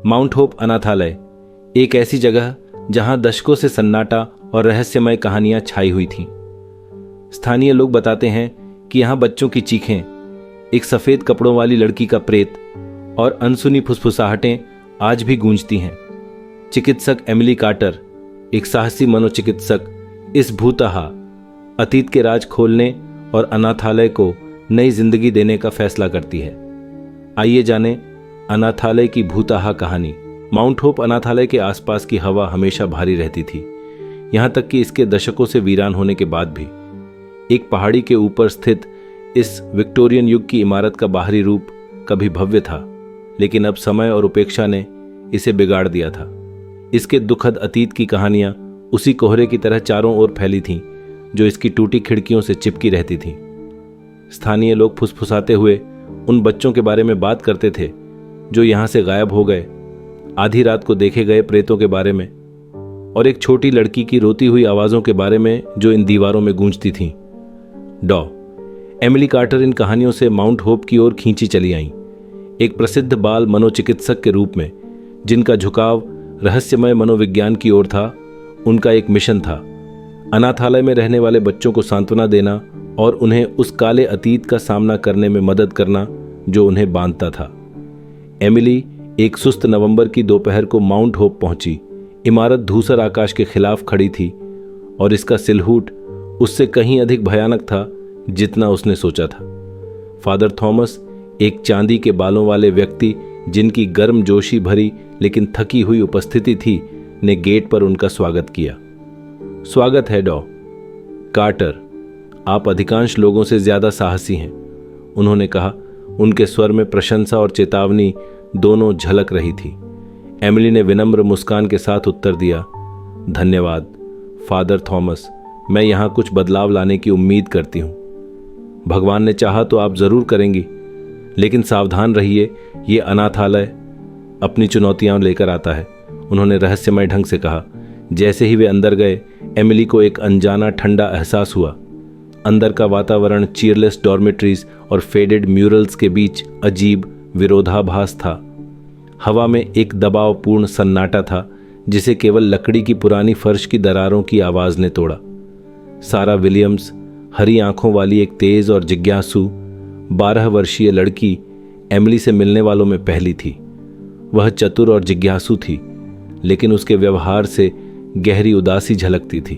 Mount hope अनाथालय एक ऐसी जगह जहां दशकों से सन्नाटा और रहस्यमय कहानियां छाई हुई थीं। स्थानीय लोग बताते हैं कि यहां बच्चों की चीखें, एक सफेद कपड़ों वाली लड़की का प्रेत और अनसुनी फुसफुसाहटें आज भी गूंजती हैं। चिकित्सक एमिली कार्टर, एक साहसी मनोचिकित्सक, इस भूतहा अतीत के राज खोलने और अनाथालय को नई जिंदगी देने का फैसला करती है। आइए जानें अनाथालय की भूतहा कहानी। माउंट होप अनाथालय के आसपास की हवा हमेशा भारी रहती थी, यहां तक कि इसके दशकों से वीरान होने के बाद भी। एक पहाड़ी के ऊपर स्थित इस विक्टोरियन युग की इमारत का बाहरी रूप कभी भव्य था, लेकिन अब समय और उपेक्षा ने इसे बिगाड़ दिया था। इसके दुखद अतीत की कहानियां उसी कोहरे की तरह चारों ओर फैली थीं, जो इसकी टूटी खिड़कियों से चिपकी रहती थीं। स्थानीय लोग फुसफुसाते हुए उन बच्चों के बारे में बात करते थे जो यहां से गायब हो गए, आधी रात को देखे गए प्रेतों के बारे में, और एक छोटी लड़की की रोती हुई आवाजों के बारे में जो इन दीवारों में गूंजती थीं। एमिली कार्टर इन कहानियों से माउंट होप की ओर खींची चली आईं, एक प्रसिद्ध बाल मनोचिकित्सक के रूप में जिनका झुकाव रहस्यमय मनोविज्ञान की ओर था। उनका एक मिशन था, अनाथालय में रहने वाले बच्चों को सांत्वना देना और उन्हें उस काले अतीत का सामना करने में मदद करना जो उन्हें बांधता था। एमिली एक सुस्त नवंबर की दोपहर को माउंट होप पहुंची। इमारत धूसर आकाश के खिलाफ खड़ी थी और इसका सिलहूट उससे कहीं अधिक भयानक था जितना उसने सोचा था। फादर थॉमस, एक चांदी के बालों वाले व्यक्ति जिनकी गर्मजोशी भरी लेकिन थकी हुई उपस्थिति थी, ने गेट पर उनका स्वागत किया। स्वागत है डॉ कार्टर, आप अधिकांश लोगों से ज्यादा साहसी हैं, उन्होंने कहा। उनके स्वर में प्रशंसा और चेतावनी दोनों झलक रही थी। एमिली ने विनम्र मुस्कान के साथ उत्तर दिया, धन्यवाद फादर थॉमस, मैं यहां कुछ बदलाव लाने की उम्मीद करती हूं। भगवान ने चाहा तो आप जरूर करेंगी, लेकिन सावधान रहिए, ये अनाथालय अपनी चुनौतियां लेकर आता है, उन्होंने रहस्यमय ढंग से कहा। जैसे ही वे अंदर गए, एमिली को एक अनजाना ठंडा एहसास हुआ। अंदर का वातावरण चीयरलेस डॉर्मेट्रीज और फेडेड म्यूरल्स के बीच अजीब विरोधाभास था। हवा में एक दबावपूर्ण सन्नाटा था जिसे केवल लकड़ी की पुरानी फर्श की दरारों की आवाज ने तोड़ा। सारा विलियम्स, हरी आंखों वाली एक तेज और जिज्ञासु 12 वर्षीय लड़की, एमिली से मिलने वालों में पहली थी। वह चतुर और जिज्ञासु थी, लेकिन उसके व्यवहार से गहरी उदासी झलकती थी।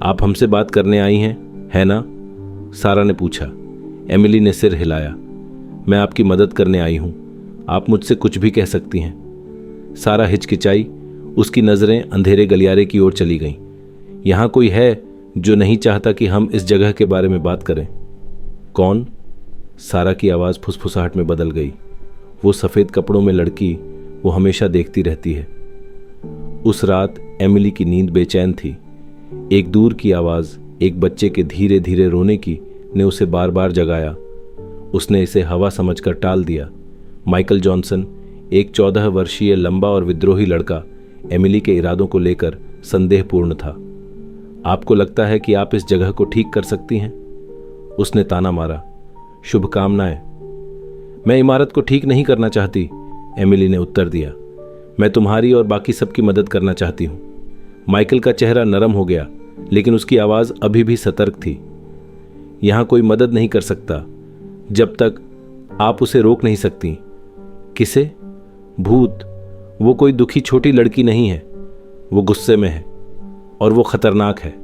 आप हमसे बात करने आई हैं, है ना? सारा ने पूछा। एमिली ने सिर हिलाया। मैं आपकी मदद करने आई हूं, आप मुझसे कुछ भी कह सकती हैं। सारा हिचकिचाई, उसकी नजरें अंधेरे गलियारे की ओर चली गईं। यहां कोई है जो नहीं चाहता कि हम इस जगह के बारे में बात करें? कौन? सारा की आवाज फुसफुसाहट में बदल गई। वो सफेद कपड़ों में लड़की, वो हमेशा देखती रहती है। उस रात एमिली की नींद बेचैन थी। एक दूर की आवाज, एक बच्चे के धीरे धीरे रोने की, ने उसे बार बार जगाया। उसने इसे हवा समझकर टाल दिया। माइकल जॉनसन, एक 14 वर्षीय लंबा और विद्रोही लड़का, एमिली के इरादों को लेकर संदेहपूर्ण था। आपको लगता है कि आप इस जगह को ठीक कर सकती हैं? उसने ताना मारा। शुभकामनाएं। मैं इमारत को ठीक नहीं करना चाहती, एमिली ने उत्तर दिया। मैं तुम्हारी और बाकी सबकी मदद करना चाहती हूं। माइकल का चेहरा नरम हो गया, लेकिन उसकी आवाज अभी भी सतर्क थी। यहां कोई मदद नहीं कर सकता जब तक आप उसे रोक नहीं सकती। किसे? भूत। वो कोई दुखी छोटी लड़की नहीं है, वो गुस्से में है और वो खतरनाक है।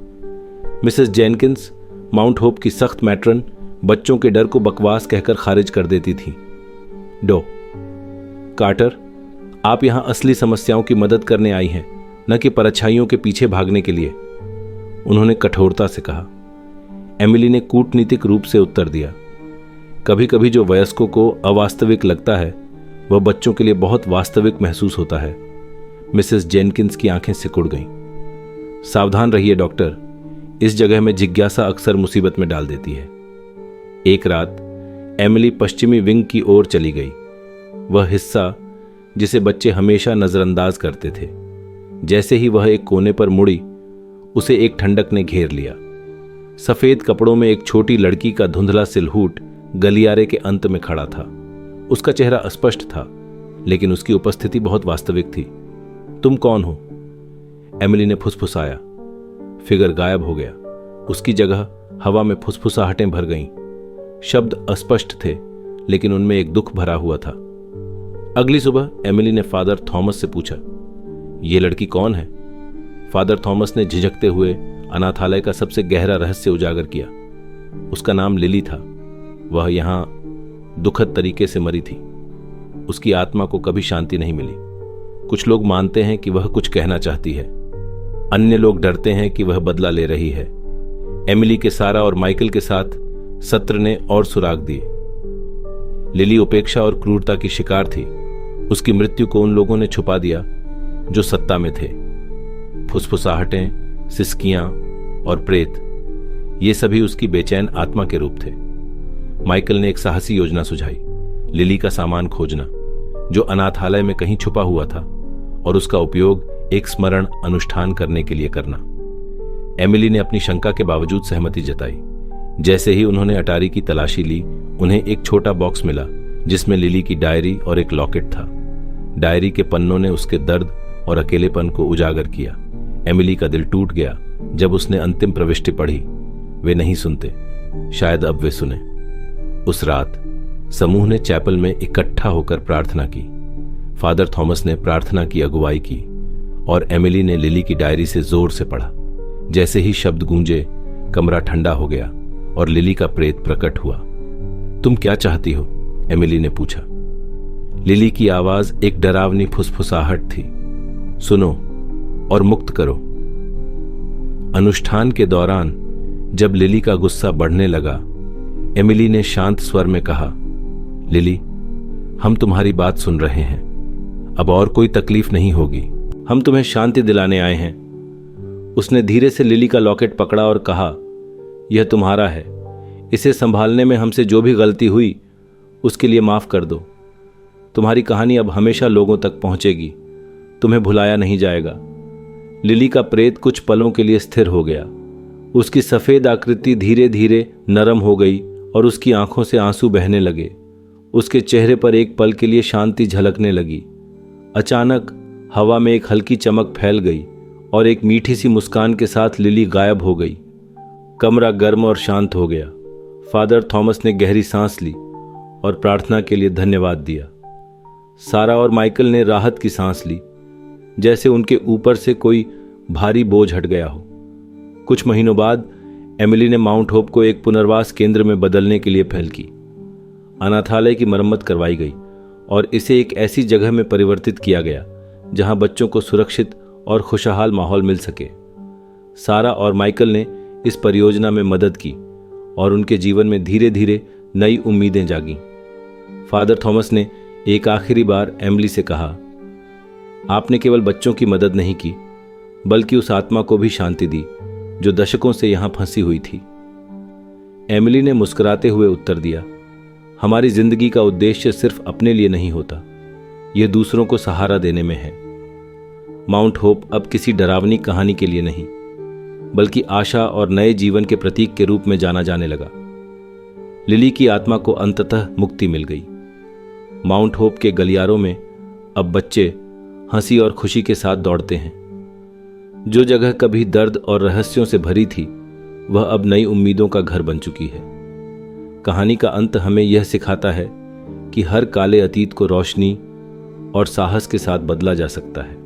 मिसेस जेनकिंस, माउंट होप की सख्त मैट्रन, बच्चों के डर को बकवास कहकर खारिज कर देती थी। डॉ कार्टर, आप यहां असली समस्याओं की मदद करने आई हैं, न कि परछाइयों के पीछे भागने के लिए, उन्होंने कठोरता से कहा। एमिली ने कूटनीतिक रूप से उत्तर दिया। कभी कभी जो वयस्कों को अवास्तविक लगता है, वह बच्चों के लिए बहुत वास्तविक महसूस होता है। मिसेस जेनकिंस की आंखें सिकुड़ गईं। सावधान रहिए डॉक्टर, इस जगह में जिज्ञासा अक्सर मुसीबत में डाल देती है। एक रात एमिली पश्चिमी विंग की ओर चली गई, वह हिस्सा जिसे बच्चे हमेशा नजरअंदाज करते थे। जैसे ही वह एक कोने पर मुड़ी, उसे एक ठंडक ने घेर लिया। सफेद कपड़ों में एक छोटी लड़की का धुंधला सिलहूट गलियारे के अंत में खड़ा था। उसका चेहरा अस्पष्ट था, लेकिन उसकी उपस्थिति बहुत वास्तविक थी। तुम कौन हो? एमिली ने फुसफुसाया। फिगर गायब हो गया। उसकी जगह हवा में फुसफुसाहटें भर गईं। शब्द अस्पष्ट थे, लेकिन उनमें एक दुख भरा हुआ था। अगली सुबह एमिली ने फादर थॉमस से पूछा, ये लड़की कौन है? फादर थॉमस ने झिझकते हुए अनाथालय का सबसे गहरा रहस्य उजागर किया। उसका नाम लिली था। वह यहां दुखद तरीके से मरी थी। उसकी आत्मा को कभी शांति नहीं मिली। कुछ लोग मानते हैं कि वह कुछ कहना चाहती है, अन्य लोग डरते हैं कि वह बदला ले रही है। एमिली के सारा और माइकल के साथ सत्र ने और सुराग दिए। लिली उपेक्षा और क्रूरता की शिकार थी। उसकी मृत्यु को उन लोगों ने छुपा दिया जो सत्ता में थे। फुसफुसाहटें, सिसकियां और प्रेत, ये सभी उसकी बेचैन आत्मा के रूप थे। माइकल ने एक साहसी योजना सुझाई, लिली का सामान खोजना जो अनाथालय में कहीं छुपा हुआ था, और उसका उपयोग एक स्मरण अनुष्ठान करने के लिए करना। एमिली ने अपनी शंका के बावजूद सहमति जताई। जैसे ही उन्होंने अटारी की तलाशी ली, उन्हें एक छोटा बॉक्स मिला जिसमें लिली की डायरी और एक लॉकेट था। डायरी के पन्नों ने उसके दर्द और अकेलेपन को उजागर किया। एमिली का दिल टूट गया जब उसने अंतिम प्रविष्टि पढ़ी। वे नहीं सुनते, शायद अब वे सुने। उस रात समूह ने चैपल में इकट्ठा होकर प्रार्थना की। फादर थॉमस ने प्रार्थना की अगुवाई की और एमिली ने लिली की डायरी से जोर से पढ़ा। जैसे ही शब्द गूंजे, कमरा ठंडा हो गया और लिली का प्रेत प्रकट हुआ। तुम क्या चाहती हो? एमिली ने पूछा। लिली की आवाज एक डरावनी फुसफुसाहट थी। सुनो और मुक्त करो। अनुष्ठान के दौरान जब लिली का गुस्सा बढ़ने लगा, एमिली ने शांत स्वर में कहा, लिली, हम तुम्हारी बात सुन रहे हैं। अब और कोई तकलीफ नहीं होगी। हम तुम्हें शांति दिलाने आए हैं। उसने धीरे से लिली का लॉकेट पकड़ा और कहा, यह तुम्हारा है। इसे संभालने में हमसे जो भी गलती हुई उसके लिए माफ कर दो। तुम्हारी कहानी अब हमेशा लोगों तक पहुंचेगी। तुम्हें भुलाया नहीं जाएगा। लिली का प्रेत कुछ पलों के लिए स्थिर हो गया। उसकी सफेद आकृति धीरे धीरे नरम हो गई और उसकी आंखों से आंसू बहने लगे। उसके चेहरे पर एक पल के लिए शांति झलकने लगी। अचानक हवा में एक हल्की चमक फैल गई और एक मीठी सी मुस्कान के साथ लिली गायब हो गई। कमरा गर्म और शांत हो गया। फादर थॉमस ने गहरी सांस ली और प्रार्थना के लिए धन्यवाद दिया। सारा और माइकल ने राहत की सांस ली, जैसे उनके ऊपर से कोई भारी बोझ हट गया हो। कुछ महीनों बाद एमिली ने माउंट होप को एक पुनर्वास केंद्र में बदलने के लिए पहल की। अनाथालय की मरम्मत करवाई गई और इसे एक ऐसी जगह में परिवर्तित किया गया जहां बच्चों को सुरक्षित और खुशहाल माहौल मिल सके। सारा और माइकल ने इस परियोजना में मदद की और उनके जीवन में धीरे धीरे नई उम्मीदें जागीं। फादर थॉमस ने एक आखिरी बार एमिली से कहा, आपने केवल बच्चों की मदद नहीं की, बल्कि उस आत्मा को भी शांति दी जो दशकों से यहां फंसी हुई थी। एमिली ने मुस्कुराते हुए उत्तर दिया, हमारी जिंदगी का उद्देश्य सिर्फ अपने लिए नहीं होता, यह दूसरों को सहारा देने में है। माउंट होप अब किसी डरावनी कहानी के लिए नहीं, बल्कि आशा और नए जीवन के प्रतीक के रूप में जाना जाने लगा। लिली की आत्मा को अंततः मुक्ति मिल गई। माउंट होप के गलियारों में अब बच्चे हंसी और खुशी के साथ दौड़ते हैं। जो जगह कभी दर्द और रहस्यों से भरी थी, वह अब नई उम्मीदों का घर बन चुकी है। कहानी का अंत हमें यह सिखाता है कि हर काले अतीत को रोशनी और साहस के साथ बदला जा सकता है।